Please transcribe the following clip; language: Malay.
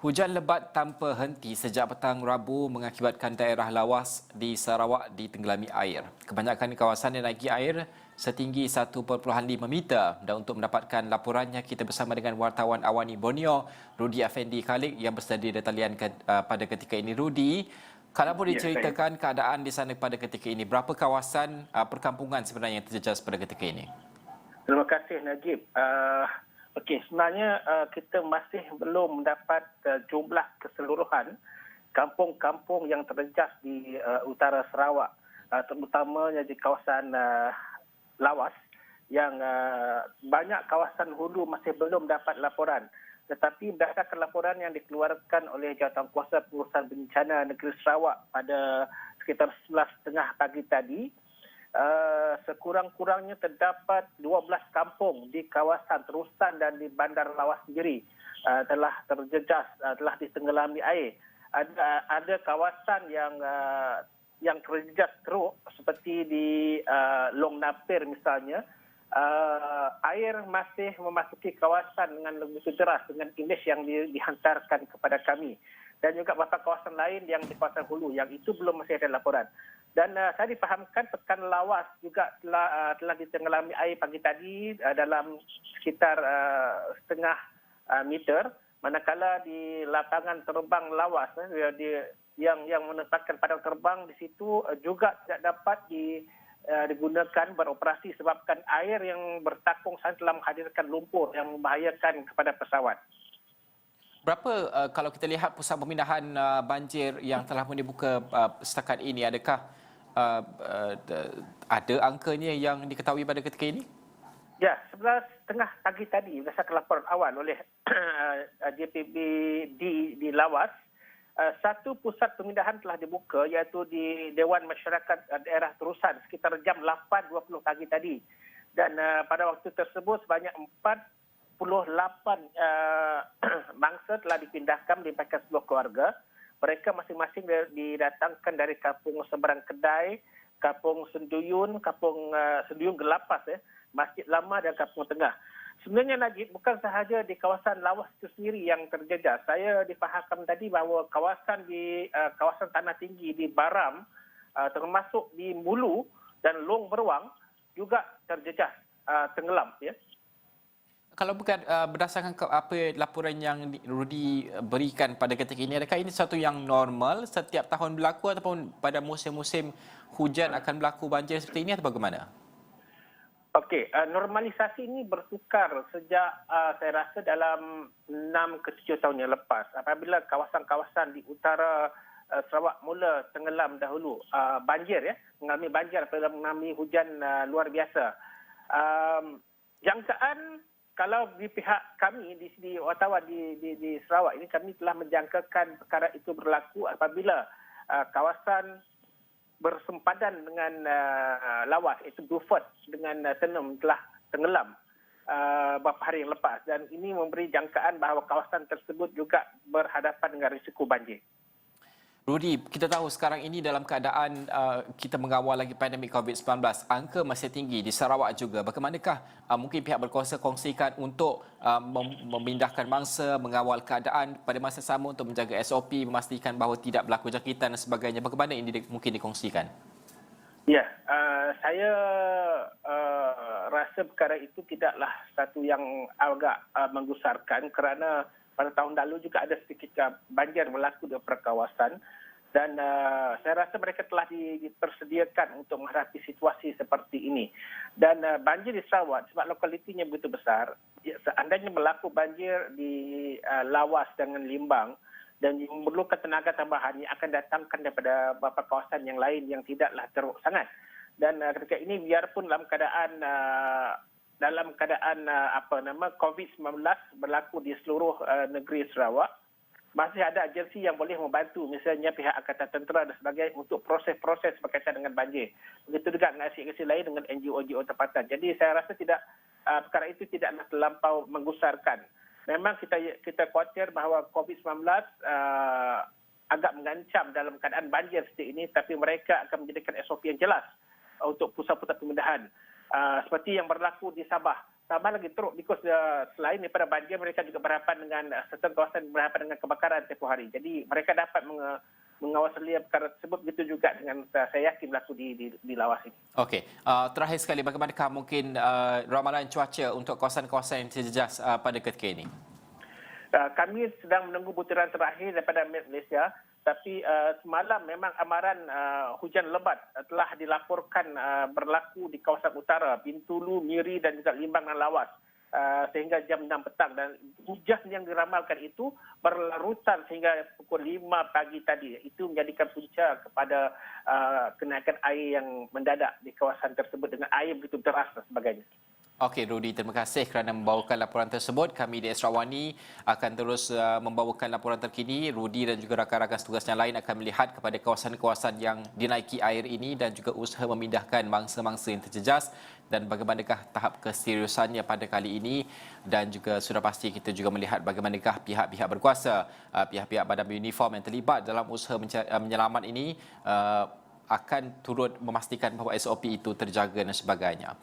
Hujan lebat tanpa henti sejak petang Rabu mengakibatkan daerah lawas di Sarawak ditenggelami air. Kebanyakan kawasan dinaiki air setinggi 1.5 meter dan untuk mendapatkan laporannya kita bersama dengan wartawan Awani Borneo, Rudi Afendi Khalik yang bersedia di talian pada ketika ini. Rudi, kalau boleh Ya, saya. ceritakan keadaan di sana pada ketika ini, berapa kawasan perkampungan sebenarnya yang terjejas pada ketika ini? Terima kasih Najib. Okey, sebenarnya kita masih belum mendapat jumlah keseluruhan kampung-kampung yang terjejas di utara Sarawak, terutamanya di kawasan Lawas yang banyak kawasan hulu masih belum dapat laporan. Tetapi berdasarkan laporan yang dikeluarkan oleh Jawatankuasa Pengurusan Bencana Negeri Sarawak pada sekitar 11.30 pagi tadi, sekurang-kurangnya terdapat 12 kampung di kawasan Terusan dan di Bandar Lawas sendiri telah terjejas, telah ditenggelami air. Ada kawasan yang terjejas teruk seperti di Long Napir misalnya. Air masih memasuki kawasan dengan begitu deras dengan imej yang dihantarkan kepada kami, dan juga beberapa kawasan lain yang di kawasan hulu yang itu belum masih ada laporan. Dan saya difahamkan Pekan Lawas juga telah ditenggelami air pagi tadi dalam sekitar setengah meter, manakala di lapangan terbang Lawas yang menetapkan padang terbang di situ juga tidak dapat digunakan beroperasi sebabkan air yang bertakung sana telah menghadirkan lumpur yang membahayakan kepada pesawat. Berapa kalau kita lihat pusat pemindahan banjir yang telah pun dibuka setakat ini, adakah ada angkanya yang diketahui pada ketika ini? Ya, 11.30 pagi tadi berdasarkan laporan awal oleh JPB di Lawas, satu pusat pemindahan telah dibuka iaitu di Dewan Masyarakat Daerah Terusan sekitar jam 8.20 pagi tadi. Dan pada waktu tersebut sebanyak 48 mangsa telah dipindahkan melibatkan sebuah keluarga. Mereka masing-masing didatangkan dari Kampung Seberang Kedai, Kampung Senduyun, Kampung Senduyun Gelapas, Masjid Lama dan Kampung Tengah. Sebenarnya Najib, bukan sahaja di kawasan Lawas itu sendiri yang terjejas. Saya difahamkan tadi bahawa kawasan tanah tinggi di Baram, termasuk di Mulu dan Long Beruang juga terjejas, tenggelam. Ya. Kalau bukan berdasarkan apa laporan yang Rudi berikan pada ketika ini, adakah ini satu yang normal setiap tahun berlaku ataupun pada musim-musim hujan akan berlaku banjir seperti ini atau bagaimana? Okey, normalisasi ini bertukar sejak saya rasa dalam 6 ke 7 tahun yang lepas. Apabila kawasan-kawasan di utara Sarawak mula tenggelam dahulu, banjir mengalami banjir apabila mengalami hujan luar biasa. Jangkaan kalau di pihak kami di sini wartawan di Sarawak ini, kami telah menjangkakan perkara itu berlaku apabila kawasan bersempadan dengan Lawas, iaitu Beaufort dengan Tenom telah tenggelam beberapa hari yang lepas, dan ini memberi jangkaan bahawa kawasan tersebut juga berhadapan dengan risiko banjir. Rudi, kita tahu sekarang ini dalam keadaan kita mengawal lagi pandemik COVID-19, angka masih tinggi di Sarawak juga. Bagaimanakah mungkin pihak berkuasa kongsikan untuk memindahkan mangsa, mengawal keadaan pada masa sama untuk menjaga SOP, memastikan bahawa tidak berlaku jangkitan dan sebagainya. Bagaimana ini mungkin dikongsikan? Ya, saya rasa perkara itu tidaklah satu yang agak menggusarkan kerana pada tahun lalu juga ada sedikit banjir berlaku di beberapa kawasan, dan saya rasa mereka telah dipersediakan untuk menghadapi situasi seperti ini. Dan banjir di Sarawak sebab lokalitinya begitu besar, seandainya berlaku banjir di Lawas dengan Limbang dan memerlukan tenaga tambahan yang akan datangkan daripada beberapa kawasan yang lain yang tidaklah teruk sangat. Dan ketika ini biarpun dalam keadaan COVID-19 berlaku di seluruh negeri Sarawak, masih ada agensi yang boleh membantu, misalnya pihak Angkatan Tentera dan sebagainya untuk proses-proses berkaitan dengan banjir. Begitu juga dengan agensi lain dengan NGO-NGO tempatan. Jadi saya rasa perkara itu tidaklah terlampau menggusarkan. Memang kita khawatir bahawa COVID-19 agak mengancam dalam keadaan banjir seperti ini, tapi mereka akan menjadikan SOP yang jelas untuk pusat-pusat pemindahan. Seperti yang berlaku di Sabah. tambah lagi teruk because selain daripada banjir mereka juga berhadapan dengan serta kawasan berhadapan dengan kebakaran tempoh hari. Jadi mereka dapat mengawasan perkara tersebut, begitu juga dengan saya yakin berlaku di Lawas ini. Okey, terakhir sekali bagaimanakah mungkin ramalan cuaca untuk kawasan-kawasan yang terjejas pada ketika ini? Kami sedang menunggu butiran terakhir daripada Malaysia, tapi semalam memang amaran hujan lebat telah dilaporkan berlaku di kawasan utara, Bintulu, Miri dan juga Limbang dan Lawas sehingga jam 6 petang, dan hujan yang diramalkan itu berlarutan sehingga pukul 5 pagi tadi. Itu menjadikan punca kepada kenaikan air yang mendadak di kawasan tersebut dengan air begitu deras dan sebagainya. Okey, Rudy, terima kasih kerana membawakan laporan tersebut. Kami di Esrawani akan terus membawakan laporan terkini. Rudy dan juga rakan-rakan setugas yang lain akan melihat kepada kawasan-kawasan yang dinaiki air ini dan juga usaha memindahkan mangsa-mangsa yang terjejas dan bagaimanakah tahap keseriusannya pada kali ini, dan juga sudah pasti kita juga melihat bagaimanakah pihak-pihak berkuasa, pihak-pihak badan uniform yang terlibat dalam usaha menyelamat ini akan turut memastikan bahawa SOP itu terjaga dan sebagainya.